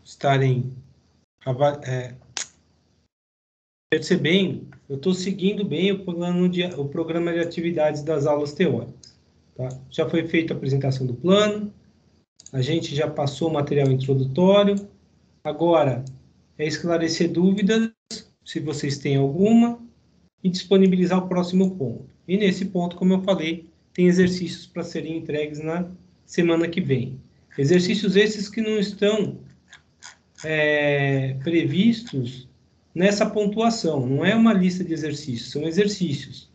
estarem percebendo, eu estou seguindo bem o programa de atividades das aulas teóricas. Tá? Já foi feita a apresentação do plano, a gente já passou o material introdutório, agora é esclarecer dúvidas, se vocês têm alguma, e disponibilizar o próximo ponto. E nesse ponto, como eu falei, tem exercícios para serem entregues na semana que vem. Exercícios esses que não estão previstos nessa pontuação. Não é uma lista de exercícios, são exercícios.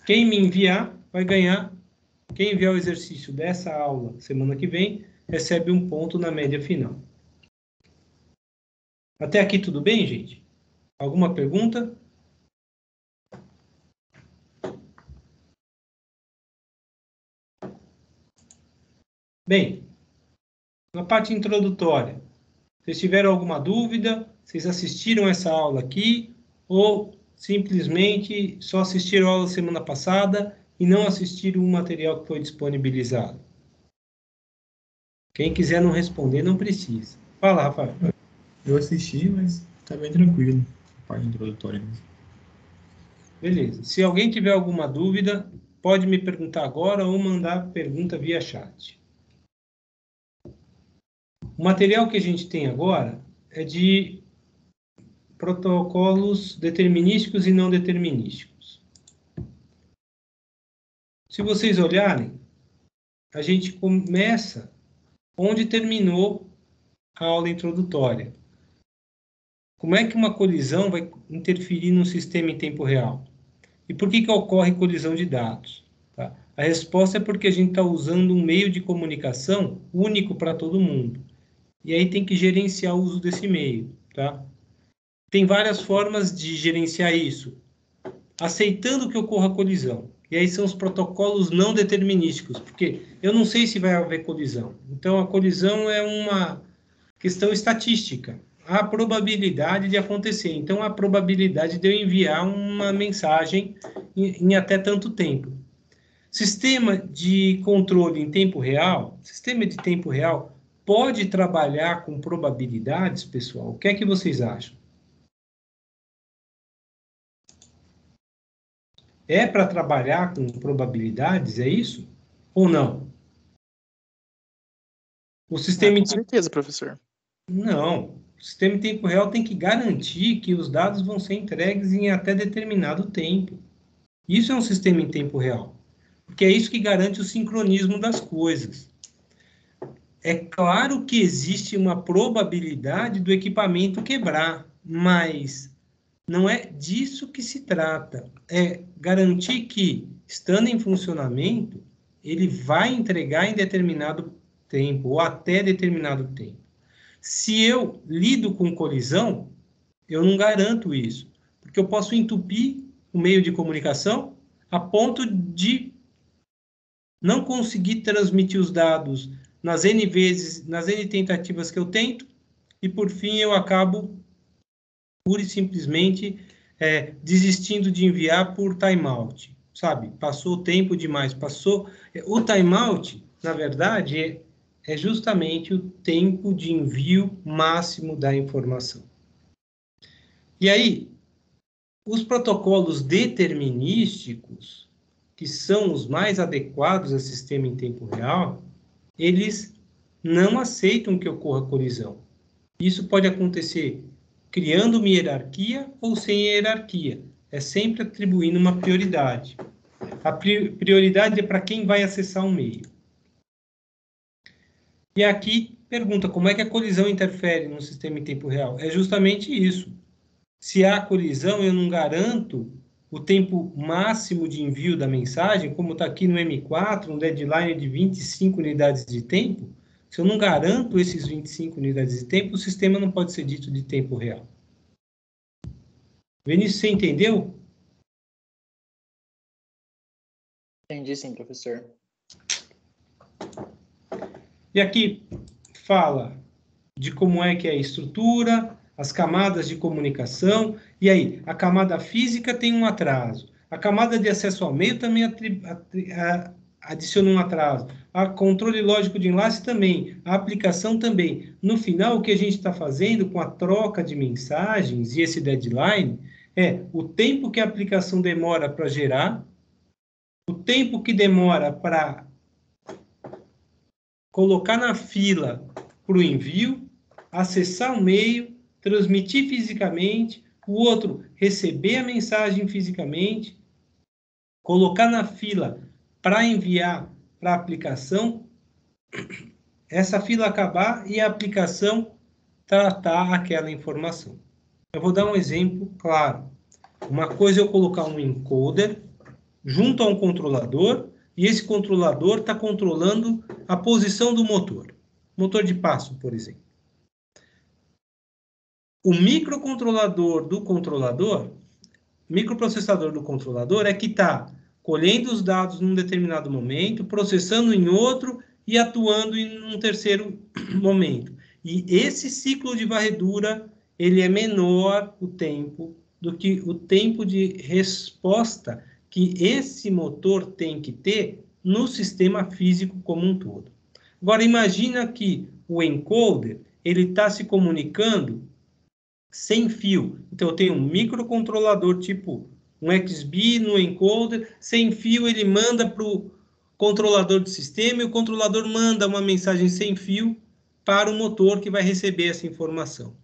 Quem me enviar vai ganhar. Quem enviar o exercício dessa aula semana que vem recebe um ponto na média final. Até aqui tudo bem, gente? Alguma pergunta? Bem, na parte introdutória, vocês tiveram alguma dúvida? Vocês assistiram essa aula aqui? Ou simplesmente só assistiram a aula semana passada e não assistiram o material que foi disponibilizado? Quem quiser não responder, não precisa. Fala, Rafael. Eu assisti, mas tá bem tranquilo. A parte introdutória mesmo. Beleza. Se alguém tiver alguma dúvida, pode me perguntar agora ou mandar pergunta via chat. O material que a gente tem agora é de protocolos determinísticos e não determinísticos. Se vocês olharem, a gente começa onde terminou a aula introdutória. Como é que uma colisão vai interferir no sistema em tempo real? E por que ocorre colisão de dados? Tá? A resposta é porque a gente está usando um meio de comunicação único para todo mundo. E aí tem que gerenciar o uso desse meio. Tá? Tem várias formas de gerenciar isso. Aceitando que ocorra colisão. E aí são os protocolos não determinísticos, porque eu não sei se vai haver colisão. Então, a colisão é uma questão estatística. Há probabilidade de acontecer. Então, a probabilidade de eu enviar uma mensagem em até tanto tempo. Sistema de controle em tempo real, sistema de tempo real, pode trabalhar com probabilidades, pessoal? O que é que vocês acham? É para trabalhar com probabilidades, é isso? Ou não? O sistema com certeza, professor. Não. O sistema em tempo real tem que garantir que os dados vão ser entregues em até determinado tempo. Isso é um sistema em tempo real. Porque é isso que garante o sincronismo das coisas. É claro que existe uma probabilidade do equipamento quebrar, mas não é disso que se trata. É garantir que, estando em funcionamento, ele vai entregar em determinado tempo, ou até determinado tempo. Se eu lido com colisão, eu não garanto isso, porque eu posso entupir o meio de comunicação a ponto de não conseguir transmitir os dados nas N vezes, nas N tentativas que eu tento, e por fim eu acabo pura e simplesmente desistindo de enviar por timeout, sabe? Passou o tempo demais, passou... O timeout, na verdade, é justamente o tempo de envio máximo da informação. E aí, os protocolos determinísticos, que são os mais adequados ao sistema em tempo real, eles não aceitam que ocorra colisão. Isso pode acontecer criando uma hierarquia ou sem hierarquia. É sempre atribuindo uma prioridade. A prioridade é para quem vai acessar o meio. E aqui pergunta, como é que a colisão interfere no sistema em tempo real? É justamente isso. Se há colisão, eu não garanto o tempo máximo de envio da mensagem, como está aqui no M4, um deadline de 25 unidades de tempo. Se eu não garanto esses 25 unidades de tempo, o sistema não pode ser dito de tempo real. Vinícius, você entendeu? Entendi sim, professor. E aqui fala de como é que é a estrutura, as camadas de comunicação, e aí, a camada física tem um atraso. A camada de acesso ao meio também adiciona um atraso. A controle lógico de enlace também. A aplicação também. No final, o que a gente está fazendo com a troca de mensagens e esse deadline é o tempo que a aplicação demora para gerar, o tempo que demora para colocar na fila para o envio, acessar o e-mail, transmitir fisicamente, o outro receber a mensagem fisicamente, colocar na fila para enviar para a aplicação, essa fila acabar e a aplicação tratar aquela informação. Eu vou dar um exemplo claro. Uma coisa é eu colocar um encoder junto a um controlador, e esse controlador está controlando a posição do motor. Motor de passo, por exemplo. O microcontrolador do controlador, microprocessador do controlador, é que está colhendo os dados num determinado momento, processando em outro e atuando em um terceiro momento. E esse ciclo de varredura, ele é menor o tempo do que o tempo de resposta que esse motor tem que ter no sistema físico como um todo. Agora, imagina que o encoder, ele está se comunicando sem fio. Então, eu tenho um microcontrolador tipo um XBee no encoder, sem fio ele manda para o controlador do sistema e o controlador manda uma mensagem sem fio para o motor que vai receber essa informação.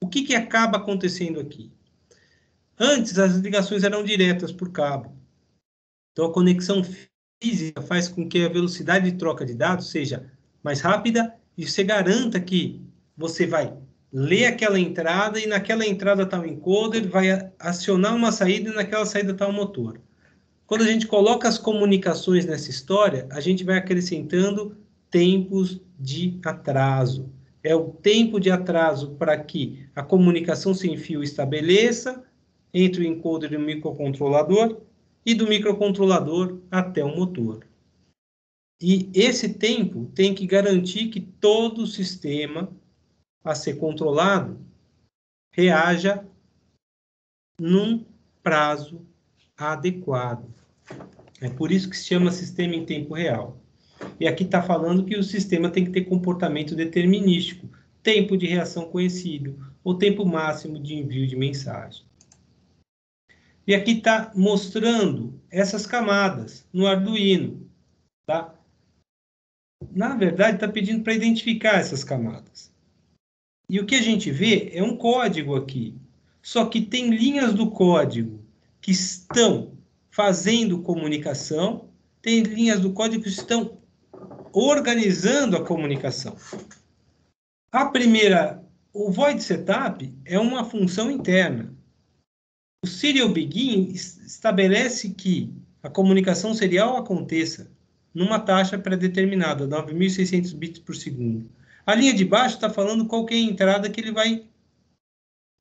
O que acaba acontecendo aqui? Antes, as ligações eram diretas por cabo. Então, a conexão física faz com que a velocidade de troca de dados seja mais rápida e você garanta que você vai ler aquela entrada e naquela entrada está o encoder, vai acionar uma saída e naquela saída está o motor. Quando a gente coloca as comunicações nessa história, a gente vai acrescentando tempos de atraso. É o tempo de atraso para que a comunicação sem fio estabeleça entre o encoder e o microcontrolador e do microcontrolador até o motor. E esse tempo tem que garantir que todo o sistema a ser controlado reaja num prazo adequado. É por isso que se chama sistema em tempo real. E aqui está falando que o sistema tem que ter comportamento determinístico, tempo de reação conhecido, ou tempo máximo de envio de mensagem. E aqui está mostrando essas camadas no Arduino. Tá? Na verdade, está pedindo para identificar essas camadas. E o que a gente vê é um código aqui. Só que tem linhas do código que estão fazendo comunicação, tem linhas do código que estão organizando a comunicação. A primeira, o void setup é uma função interna. O serial begin estabelece que a comunicação serial aconteça numa taxa pré-determinada, 9.600 bits por segundo. A linha de baixo está falando qual que é a entrada que ele vai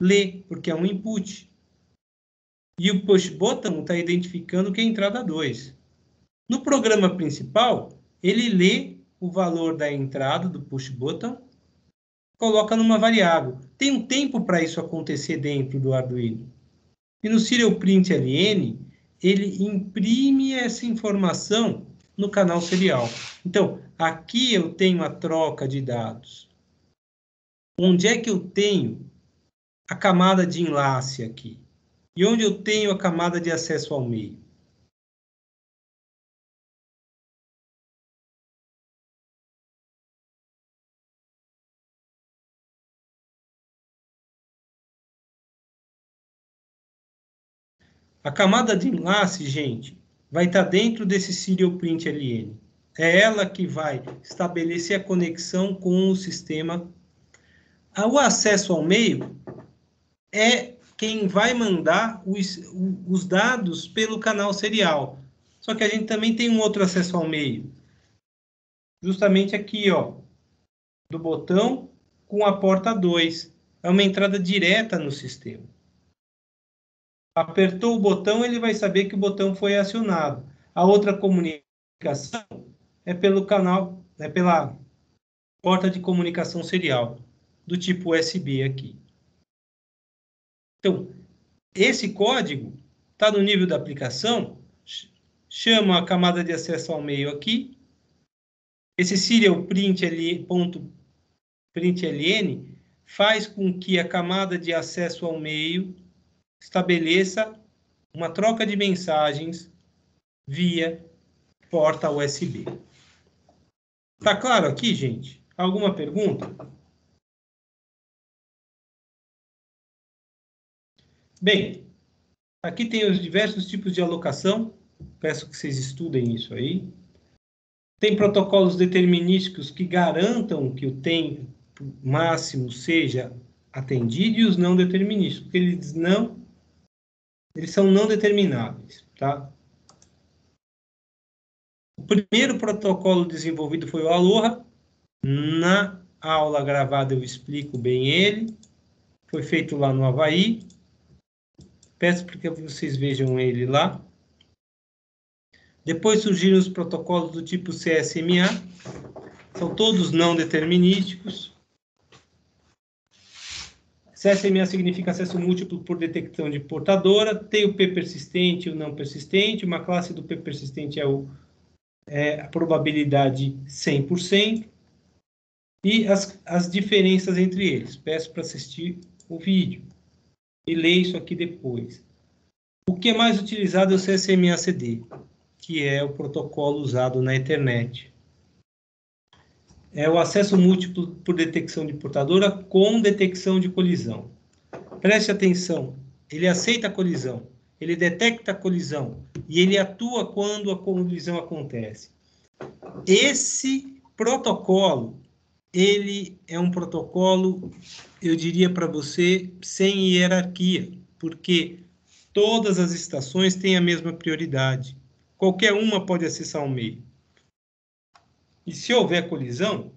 ler, porque é um input. E o push button está identificando que é a entrada 2. No programa principal, ele lê o valor da entrada do push button, coloca numa variável. Tem um tempo para isso acontecer dentro do Arduino. E no serial print ln, ele imprime essa informação no canal serial. Então, aqui eu tenho a troca de dados. Onde é que eu tenho a camada de enlace aqui? E onde eu tenho a camada de acesso ao meio? A camada de enlace, gente, vai estar dentro desse serial print ln. É ela que vai estabelecer a conexão com o sistema. O acesso ao meio é quem vai mandar os dados pelo canal serial. Só que a gente também tem um outro acesso ao meio. Justamente aqui, ó, do botão com a porta 2. É uma entrada direta no sistema. Apertou o botão, ele vai saber que o botão foi acionado. A outra comunicação é pelo canal, é pela porta de comunicação serial, do tipo USB aqui. Então, esse código está no nível da aplicação, chamo a camada de acesso ao meio aqui. Esse serial println faz com que a camada de acesso ao meio estabeleça uma troca de mensagens via porta USB. Tá claro aqui, gente? Alguma pergunta? Bem, aqui tem os diversos tipos de alocação. Peço que vocês estudem isso aí. Tem protocolos determinísticos que garantam que o tempo máximo seja atendido e os não determinísticos, porque eles são não determináveis, tá? O primeiro protocolo desenvolvido foi o Aloha. Na aula gravada eu explico bem ele. Foi feito lá no Havaí. Peço para que vocês vejam ele lá. Depois surgiram os protocolos do tipo CSMA. São todos não determinísticos. CSMA significa acesso múltiplo por detecção de portadora. Tem o P persistente e o não persistente. Uma classe do P persistente é a probabilidade 100%. E as diferenças entre eles. Peço para assistir o vídeo e ler isso aqui depois. O que é mais utilizado é o CSMA-CD, que é o protocolo usado na internet. É o acesso múltiplo por detecção de portadora com detecção de colisão. Preste atenção, ele aceita a colisão, ele detecta a colisão e ele atua quando a colisão acontece. Esse protocolo, ele é um protocolo, eu diria para você, sem hierarquia, porque todas as estações têm a mesma prioridade. Qualquer uma pode acessar o meio. E se houver colisão,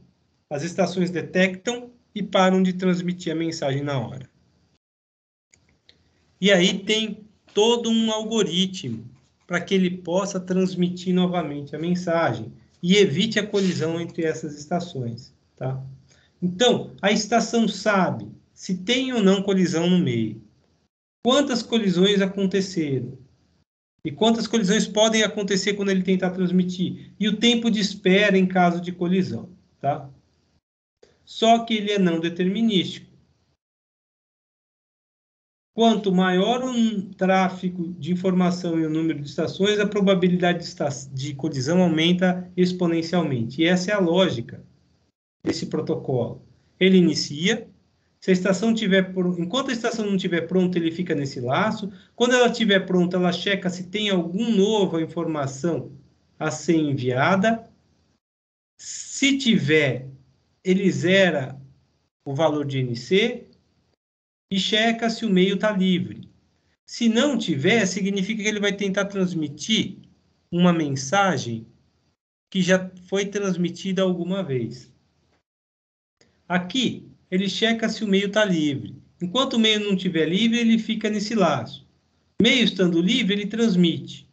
as estações detectam e param de transmitir a mensagem na hora. E aí tem todo um algoritmo para que ele possa transmitir novamente a mensagem e evite a colisão entre essas estações, tá? Então, a estação sabe se tem ou não colisão no meio, quantas colisões aconteceram, e quantas colisões podem acontecer quando ele tentar transmitir, e o tempo de espera em caso de colisão, tá? Só que ele é não determinístico. Quanto maior o tráfego de informação e o número de estações, a probabilidade de colisão aumenta exponencialmente. E essa é a lógica desse protocolo. Ele inicia, se a estação tiver enquanto a estação não estiver pronta, ele fica nesse laço. Quando ela estiver pronta, ela checa se tem alguma nova informação a ser enviada. Se tiver, ele zera o valor de NC e checa se o meio está livre. Se não tiver, significa que ele vai tentar transmitir uma mensagem que já foi transmitida alguma vez. Aqui, ele checa se o meio está livre. Enquanto o meio não estiver livre, ele fica nesse laço. Meio estando livre, ele transmite.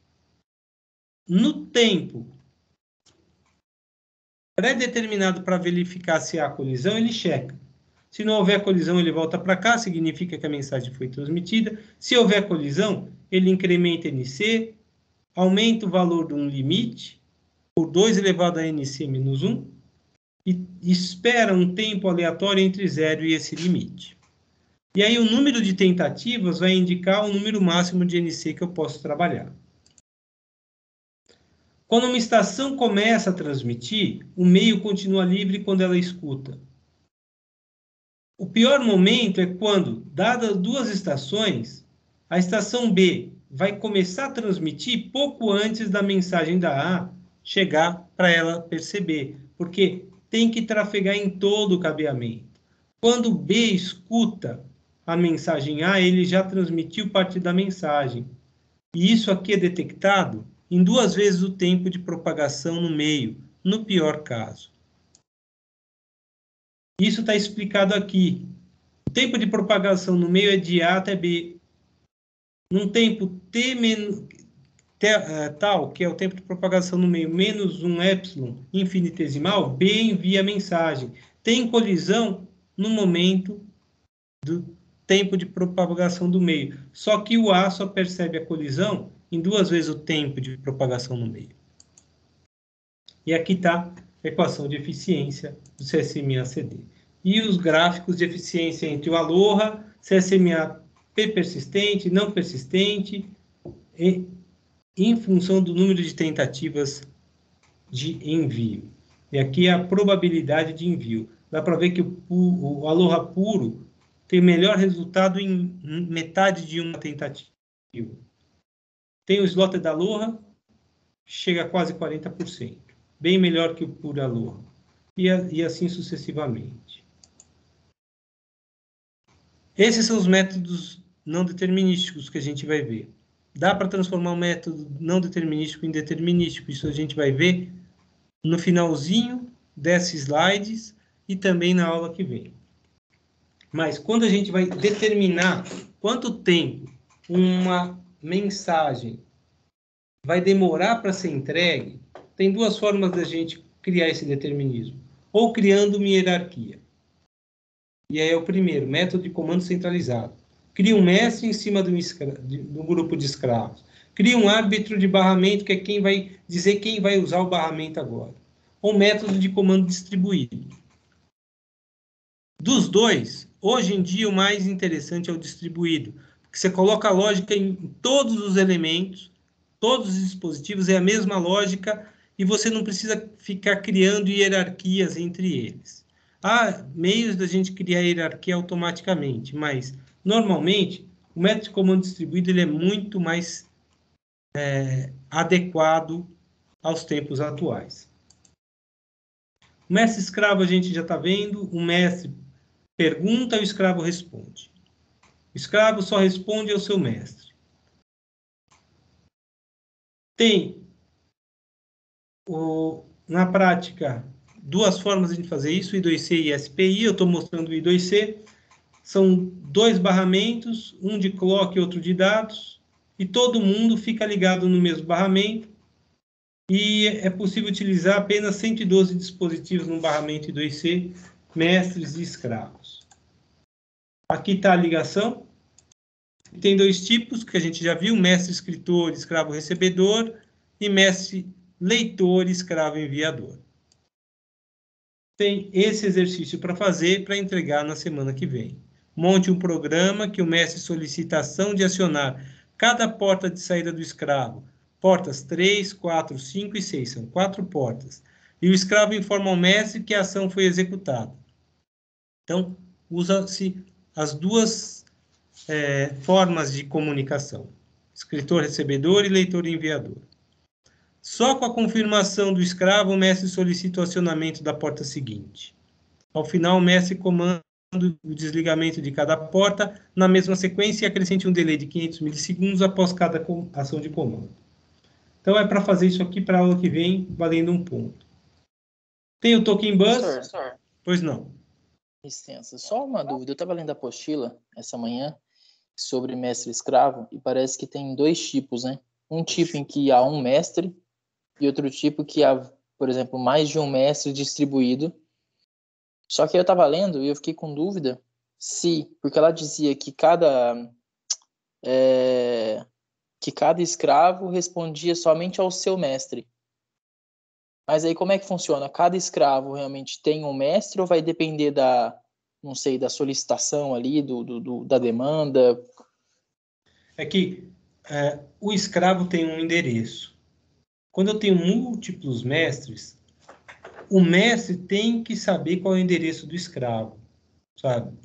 No tempo pré-determinado para verificar se há colisão, ele checa. Se não houver colisão, ele volta para cá, significa que a mensagem foi transmitida. Se houver colisão, ele incrementa NC, aumenta o valor de um limite, por 2 elevado a NC menos 1, e espera um tempo aleatório entre 0 e esse limite. E aí o número de tentativas vai indicar o número máximo de NC que eu posso trabalhar. Quando uma estação começa a transmitir, o meio continua livre quando ela escuta. O pior momento é quando, dadas 2 estações, a estação B vai começar a transmitir pouco antes da mensagem da A chegar para ela perceber, porque tem que trafegar em todo o cabeamento. Quando B escuta a mensagem A, ele já transmitiu parte da mensagem. E isso aqui é detectado em 2 vezes o tempo de propagação no meio, no pior caso. Isso está explicado aqui. O tempo de propagação no meio é de A até B. Num tempo tal, que é o tempo de propagação no meio, menos um epsilon infinitesimal, B envia a mensagem. Tem colisão no momento do tempo de propagação do meio. Só que o A só percebe a colisão em 2 vezes o tempo de propagação no meio. E aqui está a equação de eficiência do CSMA-CD. E os gráficos de eficiência entre o Aloha, CSMA-P persistente, não persistente, e em função do número de tentativas de envio. E aqui é a probabilidade de envio. Dá para ver que o Aloha puro tem melhor resultado em metade de uma tentativa. Tem o slot da Aloha, chega a quase 40%. Bem melhor que o puro Aloha. E assim sucessivamente. Esses são os métodos não determinísticos que a gente vai ver. Dá para transformar um método não determinístico em determinístico. Isso a gente vai ver no finalzinho desses slides e também na aula que vem. Mas quando a gente vai determinar quanto tempo uma mensagem vai demorar para ser entregue, tem 2 formas da gente criar esse determinismo. Ou criando uma hierarquia. E aí é o primeiro, método de comando centralizado. Cria um mestre em cima de um grupo de escravos. Cria um árbitro de barramento, que é quem vai dizer quem vai usar o barramento agora. Ou método de comando distribuído. Dos 2, hoje em dia o mais interessante é o distribuído, porque você coloca a lógica em todos os elementos, todos os dispositivos, é a mesma lógica, e você não precisa ficar criando hierarquias entre eles. Há meios da gente criar hierarquia automaticamente, mas, normalmente, o método de comando distribuído ele é muito mais adequado aos tempos atuais. O mestre escravo a gente já está vendo, o mestre pergunta e o escravo responde. O escravo só responde ao seu mestre. Tem, na prática, 2 formas de fazer isso, I2C e SPI. Eu estou mostrando o I2C. São 2 barramentos, um de clock e outro de dados, e todo mundo fica ligado no mesmo barramento, e é possível utilizar apenas 112 dispositivos no barramento I2C, mestres e escravos. Aqui está a ligação. Tem 2 tipos que a gente já viu, mestre escritor, escravo recebedor, e mestre leitor, escravo enviador. Tem esse exercício para fazer, para entregar na semana que vem. Monte um programa que o mestre solicita a ação de acionar cada porta de saída do escravo. Portas 3, 4, 5 e 6, são 4 portas. E o escravo informa ao mestre que a ação foi executada. Então, usa-se as 2 formas de comunicação. Escritor-recebedor e leitor-enviador. Só com a confirmação do escravo, o mestre solicita o acionamento da porta seguinte. Ao final, o mestre comanda o desligamento de cada porta na mesma sequência e acrescente um delay de 500 milissegundos após cada ação de comando. Então, é para fazer isso aqui para a aula que vem, valendo 1 ponto. Tem o token bus? Professor, Pois não. licença, só uma dúvida. Eu estava lendo a apostila essa manhã sobre mestre escravo e parece que tem 2 tipos, né? Um tipo em que há um mestre e outro tipo que há, por exemplo, mais de um mestre distribuído. Só que eu estava lendo e eu fiquei com dúvida porque ela dizia que cada escravo respondia somente ao seu mestre. Mas aí como é que funciona? Cada escravo realmente tem um mestre ou vai depender da solicitação ali, da demanda? É que o escravo tem um endereço. Quando eu tenho múltiplos mestres, o mestre tem que saber qual é o endereço do escravo, sabe?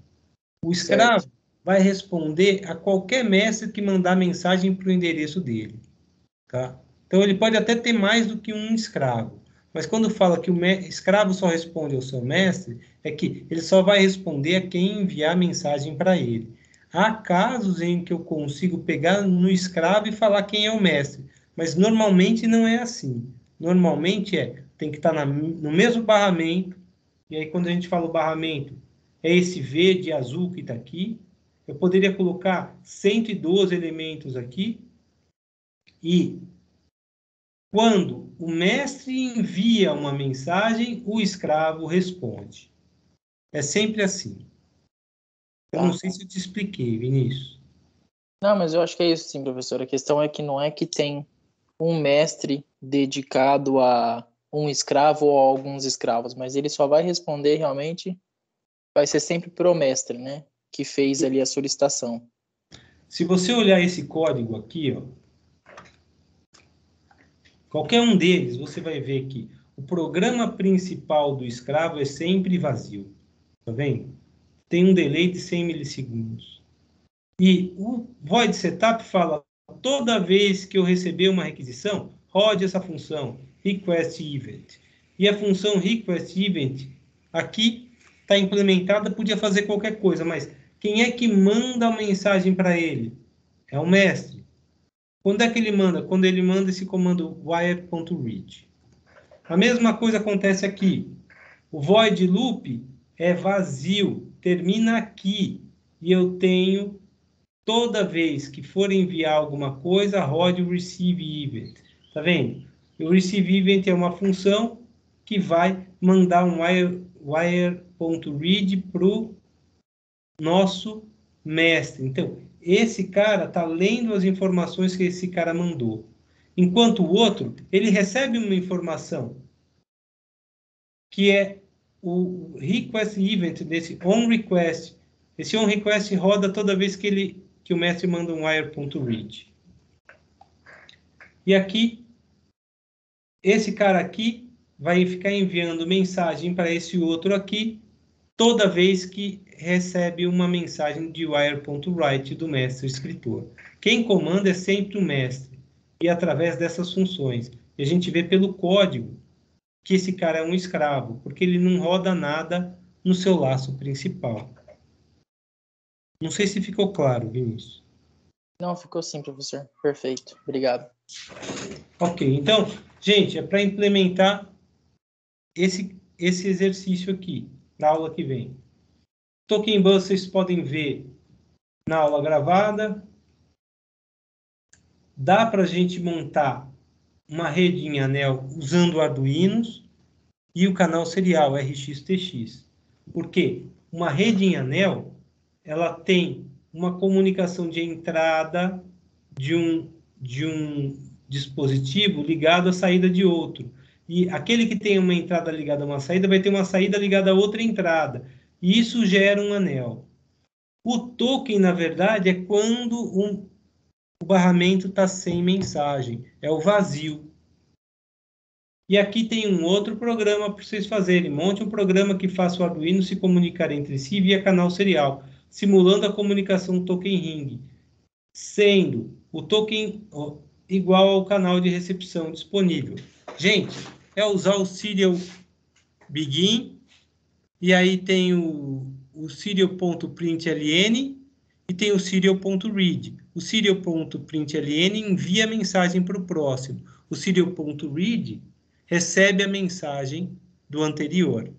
O escravo vai responder a qualquer mestre que mandar mensagem para o endereço dele, tá? Então, ele pode até ter mais do que um escravo, mas quando fala que o escravo só responde ao seu mestre, é que ele só vai responder a quem enviar mensagem para ele. Há casos em que eu consigo pegar no escravo e falar quem é o mestre, mas normalmente não é assim. Normalmente tem que estar no mesmo barramento, e aí quando a gente fala o barramento, é esse verde e azul que está aqui. Eu poderia colocar 112 elementos aqui, e quando o mestre envia uma mensagem, o escravo responde. É sempre assim. Eu não sei se eu te expliquei, Vinícius. Não, mas eu acho que é isso sim, professor. A questão é que não é que tem um mestre dedicado a um escravo ou a alguns escravos, mas ele só vai responder realmente, vai ser sempre pro mestre, né? Que fez ali a solicitação. Se você olhar esse código aqui, ó, qualquer um deles, você vai ver que o programa principal do escravo é sempre vazio. Tá vendo? Tem um delay de 100 milissegundos. E o void setup fala, toda vez que eu receber uma requisição, rode essa função, request event. E a função request event aqui está implementada, podia fazer qualquer coisa, mas quem é que manda a mensagem para ele? É o mestre. Quando é que ele manda? Quando ele manda esse comando wire.read. A mesma coisa acontece aqui. O void loop é vazio, termina aqui. E eu tenho, toda vez que for enviar alguma coisa, rode o receive event. Tá vendo? O receive event é uma função que vai mandar um wire.read para o nosso mestre. Então, esse cara está lendo as informações que esse cara mandou. Enquanto o outro, ele recebe uma informação que é o request event desse onRequest. Esse onRequest roda toda vez que o mestre manda um wire.read. E aqui, esse cara aqui vai ficar enviando mensagem para esse outro aqui, toda vez que recebe uma mensagem de wire.write do mestre escritor. Quem comanda é sempre o mestre, e através dessas funções. E a gente vê pelo código que esse cara é um escravo, porque ele não roda nada no seu laço principal. Não sei se ficou claro, Vinícius. Não, ficou sim, professor. Perfeito. Obrigado. Ok, então, gente, é para implementar esse exercício aqui, na aula que vem. Token Bus vocês podem ver na aula gravada. Dá para a gente montar uma rede em anel usando Arduinos e o canal serial RxTX. Por quê? Uma rede em anel, ela tem uma comunicação de entrada de um dispositivo ligado à saída de outro. E aquele que tem uma entrada ligada a uma saída vai ter uma saída ligada a outra entrada. E isso gera um anel. O token, na verdade, é quando o barramento está sem mensagem. É o vazio. E aqui tem um outro programa para vocês fazerem. Monte um programa que faça o Arduino se comunicar entre si via canal serial, simulando a comunicação token ring, sendo o token igual ao canal de recepção disponível. Gente, é usar o serial begin, e aí tem o serial.println e tem o serial.read. O serial.println envia a mensagem para o próximo. O serial.read recebe a mensagem do anterior.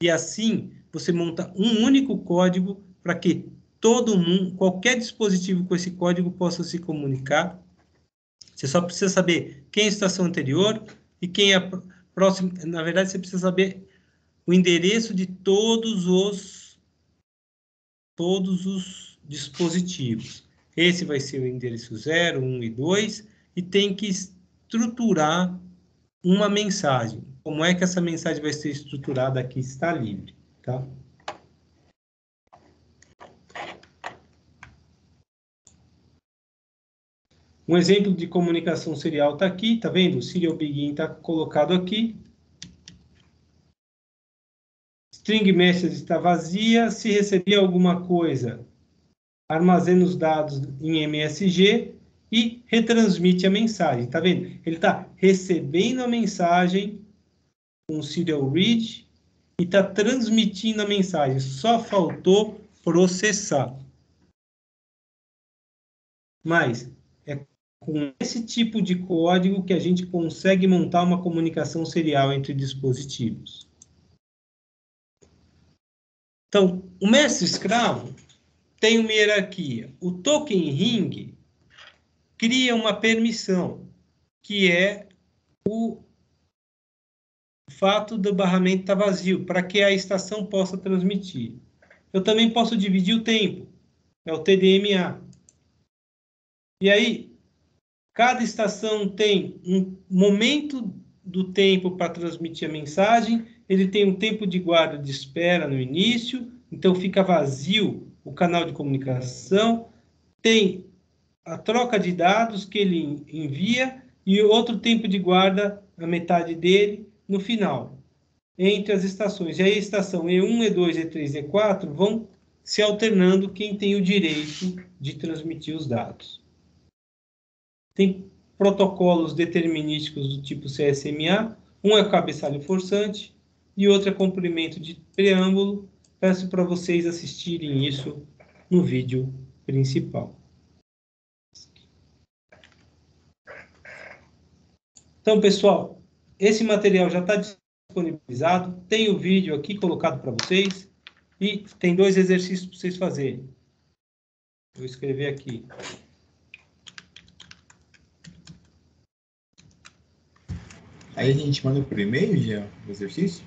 E assim, você monta um único código para que todo mundo, qualquer dispositivo com esse código possa se comunicar. Você só precisa saber quem é a estação anterior e quem é a próxima. Na verdade, você precisa saber o endereço de todos os dispositivos. Esse vai ser o endereço 0, 1 e 2, e tem que estruturar uma mensagem. Como é que essa mensagem vai ser estruturada aqui? Está livre, tá? Um exemplo de comunicação serial está aqui, tá vendo? O serial begin está colocado aqui. String message está vazia. Se receber alguma coisa, armazena os dados em MSG e retransmite a mensagem. Tá vendo? Ele está recebendo a mensagem com o serial read e está transmitindo a mensagem. Só faltou processar. Mas é com esse tipo de código que a gente consegue montar uma comunicação serial entre dispositivos. Então, o mestre-escravo tem uma hierarquia. O token ring cria uma permissão, que é o fato do barramento estar vazio, para que a estação possa transmitir. Eu também posso dividir o tempo, é o TDMA. E aí, cada estação tem um momento do tempo para transmitir a mensagem, ele tem um tempo de guarda de espera no início, então fica vazio o canal de comunicação, tem a troca de dados que ele envia e outro tempo de guarda, a metade dele, no final, entre as estações. E aí a estação E1, E2, E3, E4 vão se alternando quem tem o direito de transmitir os dados. Tem protocolos determinísticos do tipo CSMA, um é cabeçalho forçante e outro é comprimento de preâmbulo. Peço para vocês assistirem isso no vídeo principal. Então, pessoal, esse material já está disponibilizado, tem o vídeo aqui colocado para vocês e tem 2 exercícios para vocês fazerem. Vou escrever aqui. Aí a gente manda por e-mail já o exercício?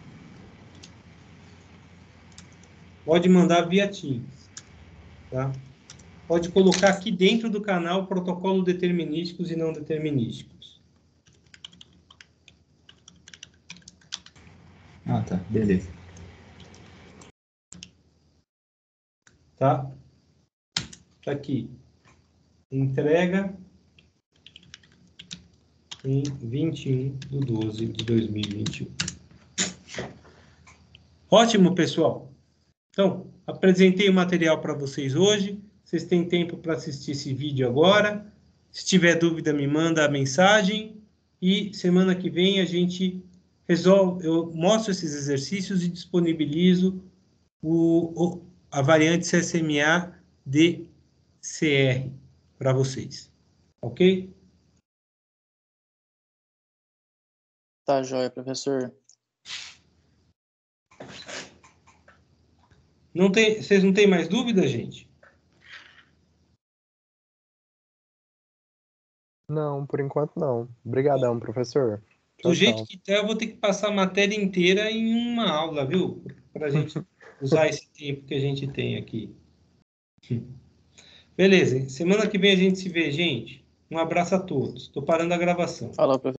Pode mandar via Teams, tá? Pode colocar aqui dentro do canal protocolo determinísticos e não determinísticos. Ah, tá. Beleza. Tá? Tá aqui. Entrega em 21/12/2021. Ótimo, pessoal. Então, apresentei o material para vocês hoje. Vocês têm tempo para assistir esse vídeo agora. Se tiver dúvida, me manda a mensagem. E semana que vem a gente resolve, eu mostro esses exercícios e disponibilizo a variante CSMA DCR para vocês. Ok? Tá joia, professor. Vocês não têm mais dúvida, gente? Não, por enquanto não. Obrigadão, professor. Do Tchau, jeito tchau. que tá, eu vou ter que passar a matéria inteira em uma aula, viu? Para a gente usar esse tempo que a gente tem aqui. Beleza, semana que vem a gente se vê, gente. Um abraço a todos. Estou parando a gravação. Falou, professor.